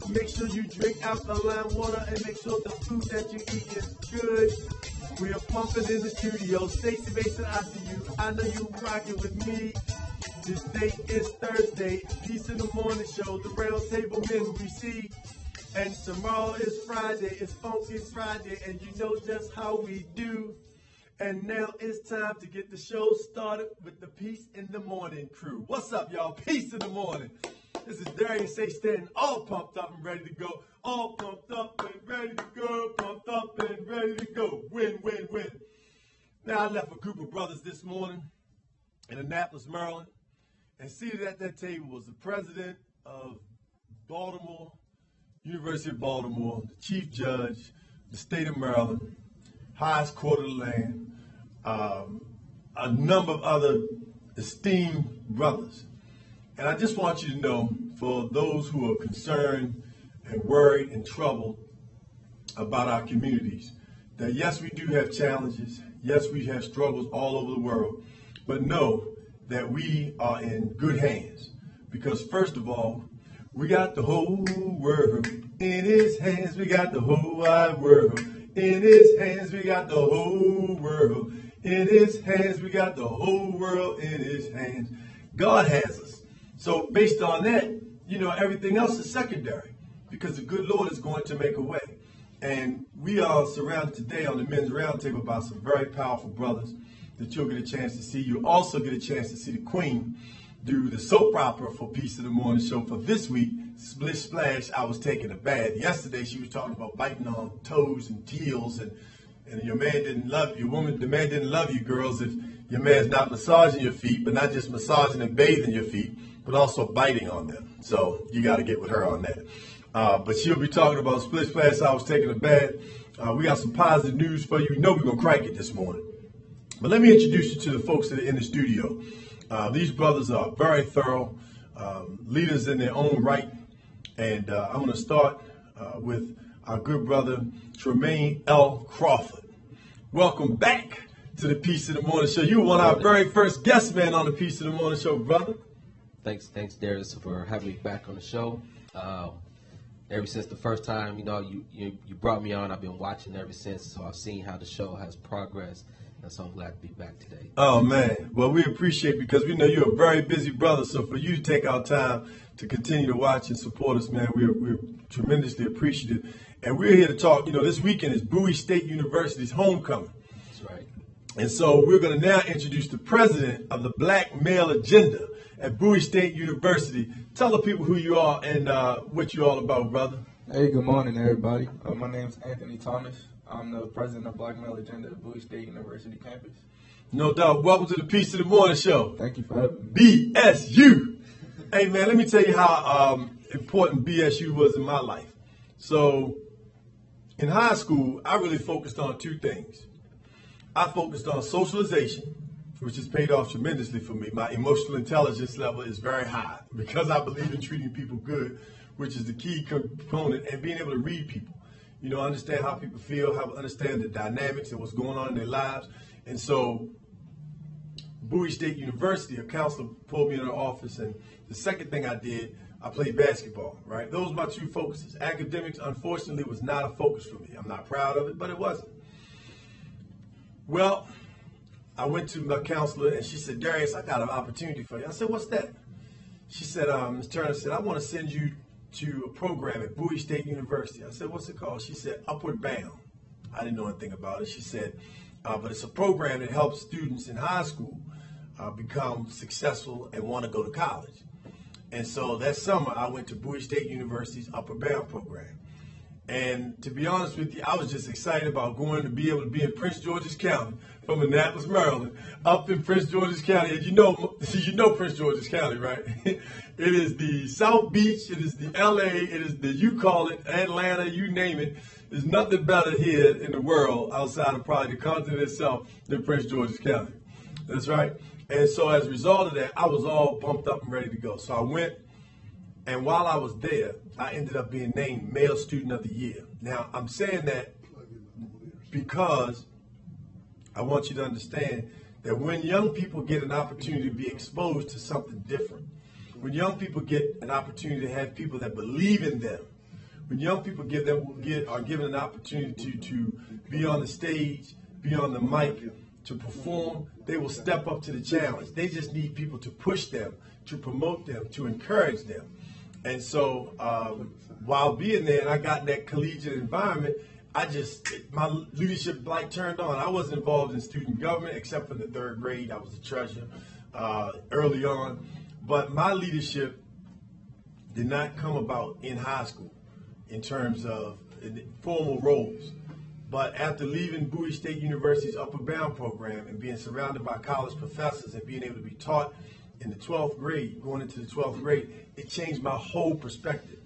Make sure you drink alkaline water and make sure the food that you eat is good. We are pumping in the studio. Stacey Mason, I see you. I know you rocking with me. This date is Thursday. Peace in the Morning Show. The Round Table Men we see. And tomorrow is Friday. It's Funky Friday. And you know just how we do. And now it's time to get the show started with the Peace in the Morning crew. What's up, y'all? Peace in the Morning. This is Darius, Stanton, all pumped up and ready to go. All pumped up and ready to go. Pumped up and ready to go. Win, win, win. Now, I left a group of brothers this morning in Annapolis, Maryland. And seated at that table was the president of Baltimore, University of Baltimore, the chief judge, the state of Maryland, highest court of the land, a number of other esteemed brothers. And I just want you to know, for those who are concerned and worried and troubled about our communities, that yes, we do have challenges. Yes, we have struggles all over the world. But know that we are in good hands. Because first of all, we got the whole world in his hands. We got the whole wide world in his hands. We got the whole world in his hands. We got the whole world in his hands. God has us. So based on that, you know, everything else is secondary because the good Lord is going to make a way. And we are surrounded today on the Men's Roundtable by some very powerful brothers that you'll get a chance to see. You'll also get a chance to see the Queen do the soap opera for Peace in the Morning Show for this week, Splish Splash, I Was Taking a Bath. Yesterday she was talking about biting on toes and heels and your man didn't love you. The man didn't love you, girls, if your man's not massaging your feet, but not just massaging and bathing your feet, but also biting on them. So you got to get with her on that. But she'll be talking about Split Splash, I Was Taking a Bath. We got some positive news for you. You know we're going to crank it this morning. But let me introduce you to the folks that are in the studio. These brothers are very thorough, leaders in their own right. And I'm going to start with our good brother, Tremaine L. Crawford. Welcome back to the Peace in the Morning Show. You were one of our very first guest man on the Peace in the Morning Show, brother. Thanks, Darius, for having me back on the show. Ever since the first time, you know, you brought me on, I've been watching ever since. So I've seen how the show has progressed, and so I'm glad to be back today. Oh man, well we appreciate it because we know you're a very busy brother. So for you to take our time to continue to watch and support us, man, we're tremendously appreciative. And we're here to talk. You know, this weekend is Bowie State University's homecoming. That's right. And so we're going to now introduce the president of the Black Male Agenda at Bowie State University. Tell the people who you are and what you're all about, brother. Hey, good morning, everybody. My name's Anthony Thomas. I'm the president of Black Male Agenda at Bowie State University campus. No doubt. Welcome to the Peace of the Morning Show. Thank you for having me. BSU. Hey, man, let me tell you how important BSU was in my life. So in high school, I really focused on two things. I focused on socialization, which has paid off tremendously for me. My emotional intelligence level is very high because I believe in treating people good, which is the key component, and being able to read people. You know, understand how people feel, understand the dynamics and what's going on in their lives. And so, Bowie State University, a counselor pulled me in her office, and the second thing I did, I played basketball, right? Those were my two focuses. Academics, unfortunately, was not a focus for me. I'm not proud of it, but it wasn't. Well, I went to my counselor, and she said, Darius, I got an opportunity for you. I said, what's that? She said, Ms. Turner said, I want to send you to a program at Bowie State University. I said, what's it called? She said, Upward Bound. I didn't know anything about it. She said, but it's a program that helps students in high school become successful and want to go to college. And so that summer, I went to Bowie State University's Upward Bound program. And to be honest with you, I was just excited about going to be able to be in Prince George's County from Annapolis, Maryland, up in Prince George's County. And you know Prince George's County, right? It is the South Beach, it is the LA, it is the, you call it, Atlanta, you name it. There's nothing better here in the world outside of probably the continent itself than Prince George's County. That's right. And so as a result of that, I was all pumped up and ready to go. So I went, and while I was there, I ended up being named Male Student of the Year. Now, I'm saying that because I want you to understand that when young people get an opportunity to be exposed to something different, when young people get an opportunity to have people that believe in them, when young people are given an opportunity to be on the stage, be on the mic, to perform, they will step up to the challenge. They just need people to push them, to promote them, to encourage them. And so while being there and I got in that collegiate environment, my leadership light turned on. I wasn't involved in student government except for the third grade. I was a treasurer early on. But my leadership did not come about in high school in terms of formal roles. But after leaving Bowie State University's Upward Bound program and being surrounded by college professors and being able to be taught in the 12th grade, going into the 12th grade, it changed my whole perspective.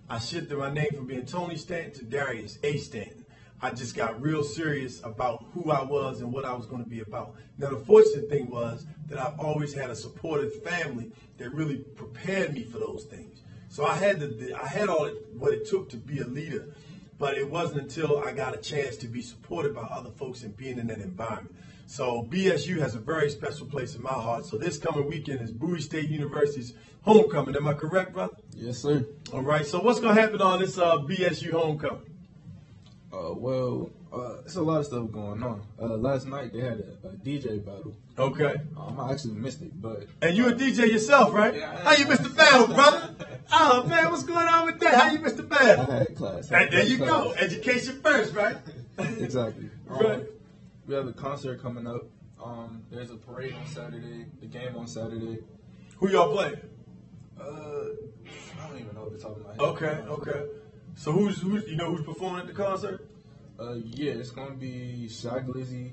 I shifted my name from being Tony Stanton to Darius A. Stanton. I just got real serious about who I was and what I was going to be about. Now, the fortunate thing was that I've always had a supportive family that really prepared me for those things. So I had all what it took to be a leader, but it wasn't until I got a chance to be supported by other folks and being in that environment. So BSU has a very special place in my heart. So this coming weekend is Bowie State University's homecoming. Am I correct, brother? Yes, sir. All right. So what's going to happen on this BSU homecoming? It's a lot of stuff going on. Last night they had a DJ battle. Okay. I actually missed it, but... And you a DJ yourself, right? Yeah, how you missed the battle, brother? Oh, man, what's going on with that? How you missed the battle? I had class. There you go. Education first, right? Exactly. Right. We have a concert coming up. There's a parade on Saturday, the game on Saturday. Who y'all playing? I don't even know off the top of my head. Okay. So who's performing at the concert? Yeah, it's gonna be Shy Glizzy.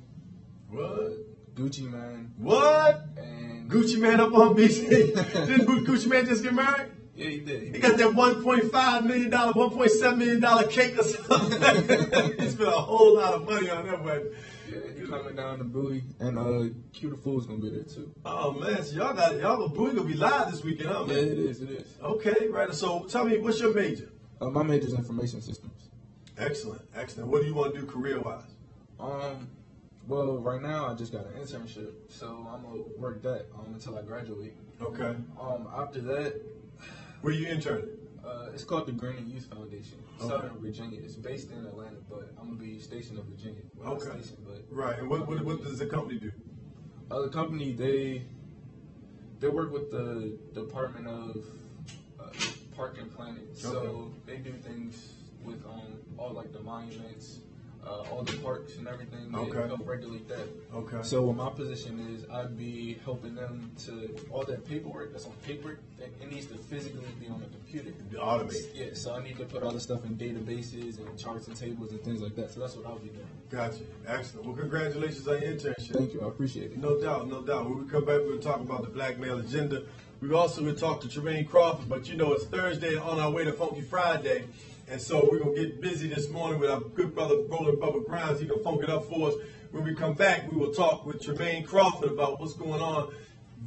What? Gucci Man. What? And Gucci Man up on BC. Didn't Gucci Man just get married? Yeah, he did. He got that $1.5 million, $1.7 million cake or something. He spent a whole lot of money on that wedding. Yeah, he's coming down to Bowie, and Q the Fool's gonna be there too. Oh man, so y'all Bowie gonna be live this weekend, huh, man? Yeah, it is. Okay, right. So tell me, what's your major? My major is information systems. Excellent. What do you want to do career-wise? Well, right now I just got an internship, so I'm gonna work that until I graduate. Okay. After that, where you interning? It's called the Green and Youth Foundation, Southern Virginia. It's based in Atlanta, but I'm gonna be stationed in Virginia. Well, okay. But right. And what does the company do? The company they work with the Department of Park and Planning, so they do things with all like the monuments, all the parks and everything. They help regulate that. Okay. So what my position is, I'd be helping them to all that paperwork that's on paper, it needs to physically be on the computer. Automate. Yeah. So I need to put all the stuff in databases and charts and tables and things like that. So that's what I'll be doing. Gotcha. Excellent. Well, congratulations on your internship. Thank you. I appreciate it. No doubt. When we come back, we'll talk about the Black Male Agenda. We also will talk to Tremaine Crawford, but it's Thursday on our way to Funky Friday. And so we're going to get busy this morning with our good brother, Roland Bubba Grimes. He's going to funk it up for us. When we come back, we will talk with Tremaine Crawford about what's going on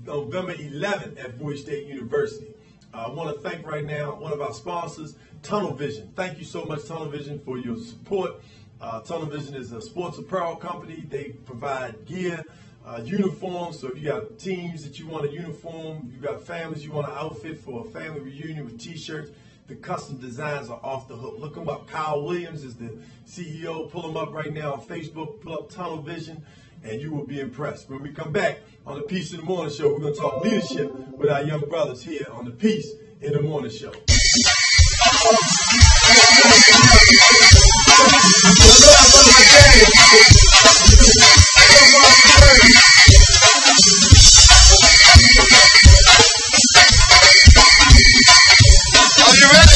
November 11th at Bowie State University. I want to thank right now one of our sponsors, Tunnel Vision. Thank you so much, Tunnel Vision, for your support. Tunnel Vision is a sports apparel company. They provide gear, uniforms. So if you got teams that you want a uniform, you got families you want an outfit for a family reunion with T-shirts, the custom designs are off the hook. Look them up. Kyle Williams is the CEO. Pull them up right now on Facebook. Pull up Tunnel Vision, and you will be impressed. When we come back on the Peace in the Morning Show, we're going to talk leadership with our young brothers here on the Peace in the Morning Show. Are you ready?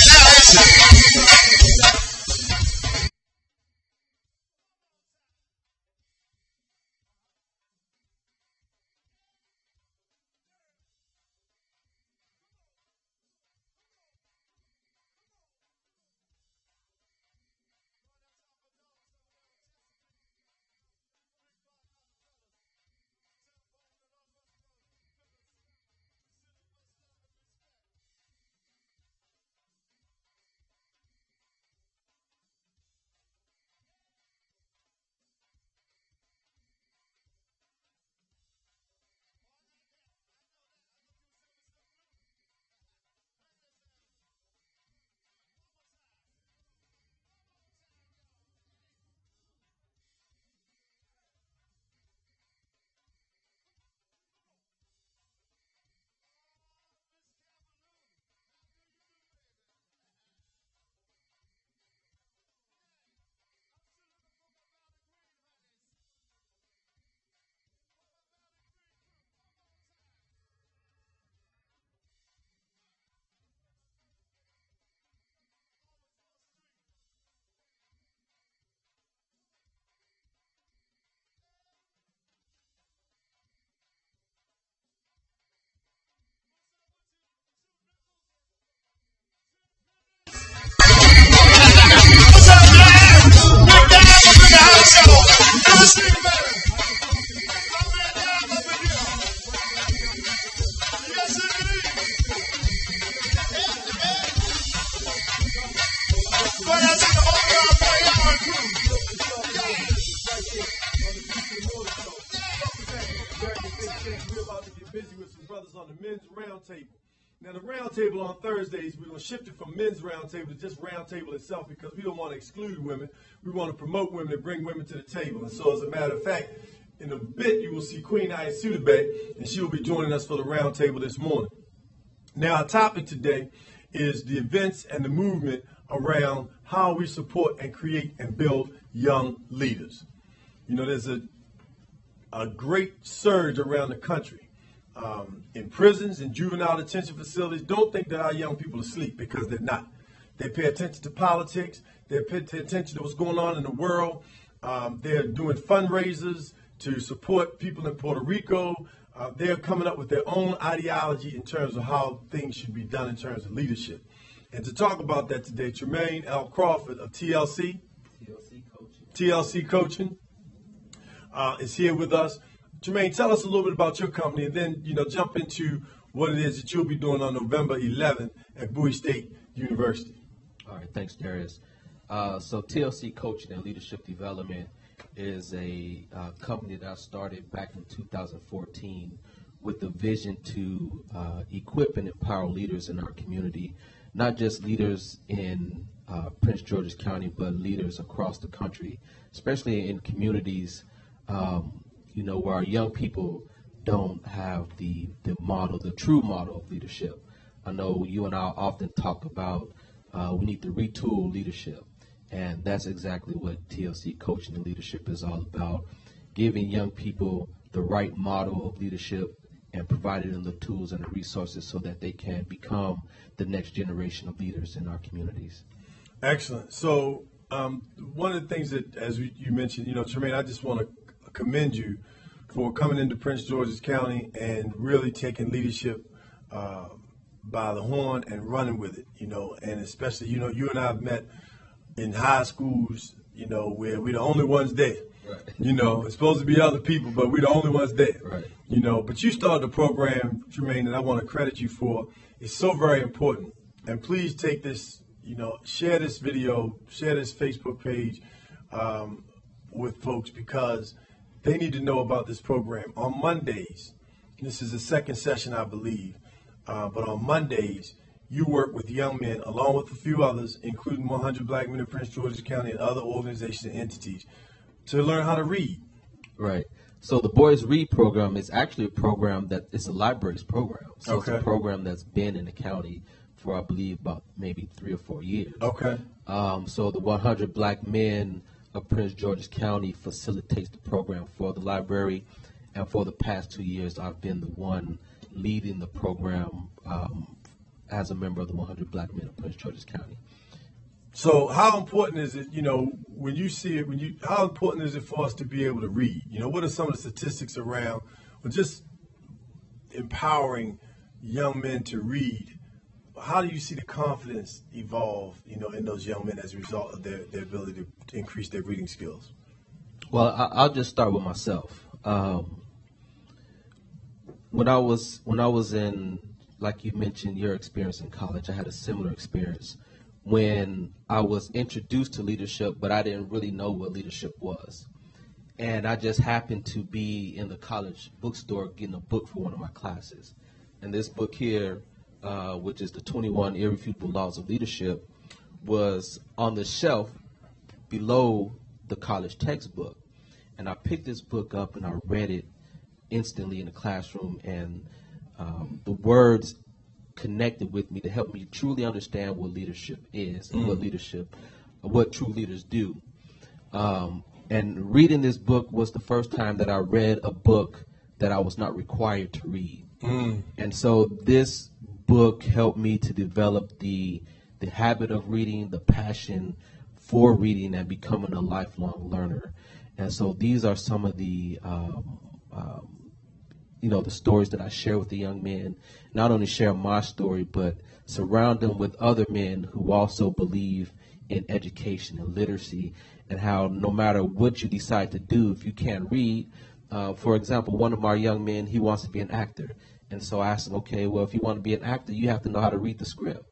Now, the roundtable on Thursdays, we're going to shift it from men's roundtable to just roundtable itself because we don't want to exclude women. We want to promote women and bring women to the table. And so, as a matter of fact, in a bit, you will see Queen Ayasudebe, and she will be joining us for the roundtable this morning. Now, our topic today is the events and the movement around how we support and create and build young leaders. You know, there's a great surge around the country. In prisons, in juvenile detention facilities. Don't think that our young people are asleep, because they're not. They pay attention to politics. They pay attention to what's going on in the world. They're doing fundraisers to support people in Puerto Rico. They're coming up with their own ideology in terms of how things should be done in terms of leadership. And to talk about that today, Tremaine L. Crawford of TLC Coaching is here with us. Tremaine, tell us a little bit about your company, and then, jump into what it is that you'll be doing on November 11th at Bowie State University. All right, thanks, Darius. So TLC Coaching and Leadership Development is a company that I started back in 2014 with the vision to equip and empower leaders in our community, not just leaders in Prince George's County, but leaders across the country, especially in communities where our young people don't have the true model of leadership. I know you and I often talk about we need to retool leadership, and that's exactly what TLC Coaching and Leadership is all about, giving young people the right model of leadership and providing them the tools and the resources so that they can become the next generation of leaders in our communities. Excellent. So one of the things that, as you mentioned, Tremaine, I just want to commend you for coming into Prince George's County and really taking leadership by the horn and running with it, and especially, you and I have met in high schools, where we're the only ones there. Right. It's supposed to be other people, but we're the only ones there. Right. But you started a program, Jermaine, that I want to credit you for. It's so very important. And please take this, share this video, share this Facebook page with folks, because they need to know about this program. On Mondays, this is the second session, I believe, but on Mondays, you work with young men, along with a few others, including 100 Black Men in Prince George's County and other organizations and entities, to learn how to read. Right. So the Boys Read program is actually a program that is a libraries program. So It's a program that's been in the county for, I believe, about maybe 3 or 4 years. Okay. So the 100 Black Men of Prince George's County facilitates the program for the library. And for the past 2 years, I've been the one leading the program as a member of the 100 Black Men of Prince George's County. So how important is it, when you see it, how important is it for us to be able to read? What are some of the statistics around just empowering young men to read? How do you see the confidence evolve, in those young men as a result of their ability to increase their reading skills? Well, I'll just start with myself. When I was in, like you mentioned, your experience in college, I had a similar experience when I was introduced to leadership, but I didn't really know what leadership was. And I just happened to be in the college bookstore getting a book for one of my classes. And this book here, which is the 21 Irrefutable Laws of Leadership, was on the shelf below the college textbook. And I picked this book up and I read it instantly in the classroom, and the words connected with me to help me truly understand what leadership is and what true leaders do. And reading this book was the first time that I read a book that I was not required to read. And so this book helped me to develop the habit of reading, the passion for reading, and becoming a lifelong learner. And so these are some of the the stories that I share with the young men. Not only share my story, but surround them with other men who also believe in education and literacy, and how no matter what you decide to do, if you can't read, for example, one of our young men, he wants to be an actor. And so I asked him, okay, well, if you want to be an actor, you have to know how to read the script.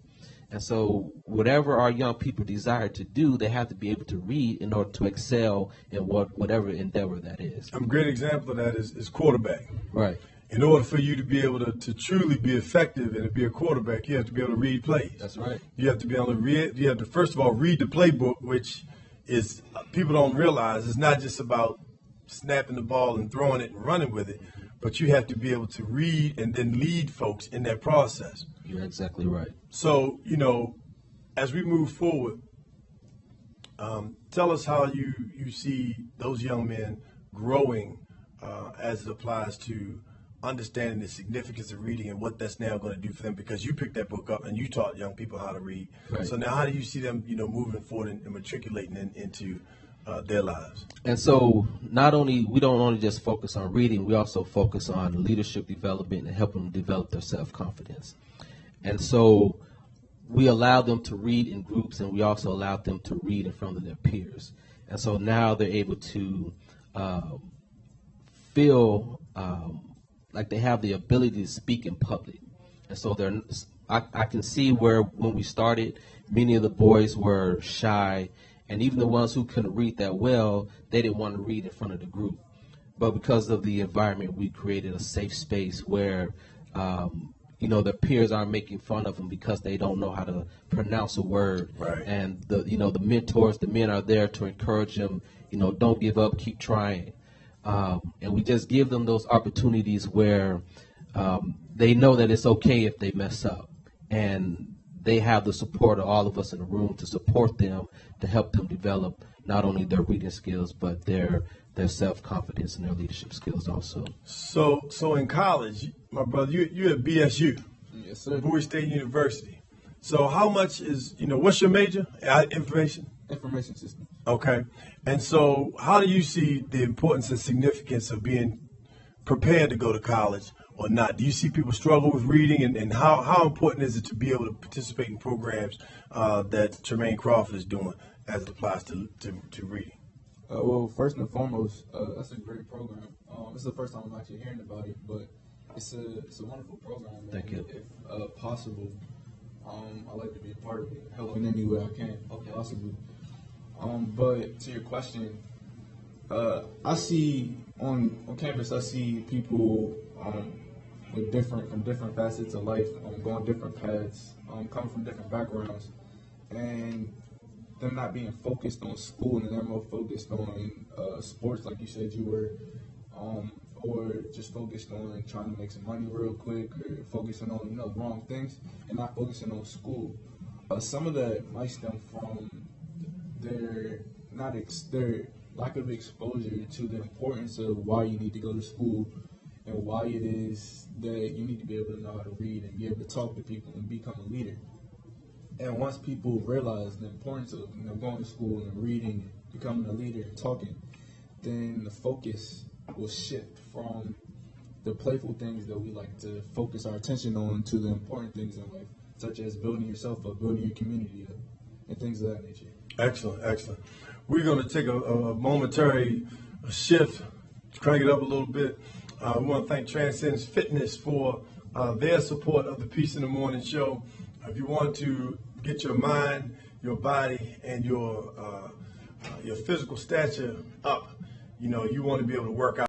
And so whatever our young people desire to do, they have to be able to read in order to excel in whatever endeavor that is. A great example of that is quarterback. Right. In order for you to be able to truly be effective and to be a quarterback, you have to be able to read plays. That's right. You have to be able to read. You have to, first of all, read the playbook, which is, people don't realize, it's not just about snapping the ball and throwing it and running with it, but you have to be able to read and then lead folks in that process. You're exactly right. So, as we move forward, tell us how you see those young men growing as it applies to understanding the significance of reading and what that's now going to do for them, because you picked that book up and you taught young people how to read. Right. So now how do you see them, moving forward and matriculating into their lives? And so we don't only just focus on reading, we also focus on leadership development and helping them develop their self-confidence. And so we allow them to read in groups, and we also allow them to read in front of their peers. And so now they're able to feel like they have the ability to speak in public. And so I can see where when we started, many of the boys were shy, and even the ones who couldn't read that well, they didn't want to read in front of the group. But because of the environment, we created a safe space where their peers aren't making fun of them because they don't know how to pronounce a word. Right. And the mentors, the men are there to encourage them, don't give up, keep trying. And we just give them those opportunities where they know that it's okay if they mess up. And they have the support of all of us in the room to support them, to help them develop not only their reading skills, but their self-confidence and their leadership skills also. So in college, my brother, you at BSU. Yes, sir. Bowie State University. So how much is, what's your major? Information system. Okay. And so how do you see the importance and significance of being prepared to go to college, or not? Do you see people struggle with reading, and how important is it to be able to participate in programs that Tremaine Crawford is doing as it applies to reading? Well, first and foremost, that's a great program. This is the first time I'm actually hearing about it, but it's a wonderful program. Thank you. If possible, I'd like to be a part of it, help in any way I can, possibly. But to your question, I see on campus, I see people from different facets of life, going different paths, coming from different backgrounds, and them not being focused on school and they're more focused on sports, like you said you were, or just focused on trying to make some money real quick, or focusing on wrong things and not focusing on school. Some of that might stem from their lack of exposure to the importance of why you need to go to school and why it is that you need to be able to know how to read and be able to talk to people and become a leader. And once people realize the importance of going to school and reading, becoming a leader and talking, then the focus will shift from the playful things that we like to focus our attention on to the important things in life, such as building yourself up, building your community up, and things of that nature. Excellent, excellent. We're going to take a momentary shift, crank it up a little bit. We want to thank Transcendence Fitness for their support of the Peace in the Morning show. If you want to get your mind, your body, and your physical stature up, you want to be able to work out.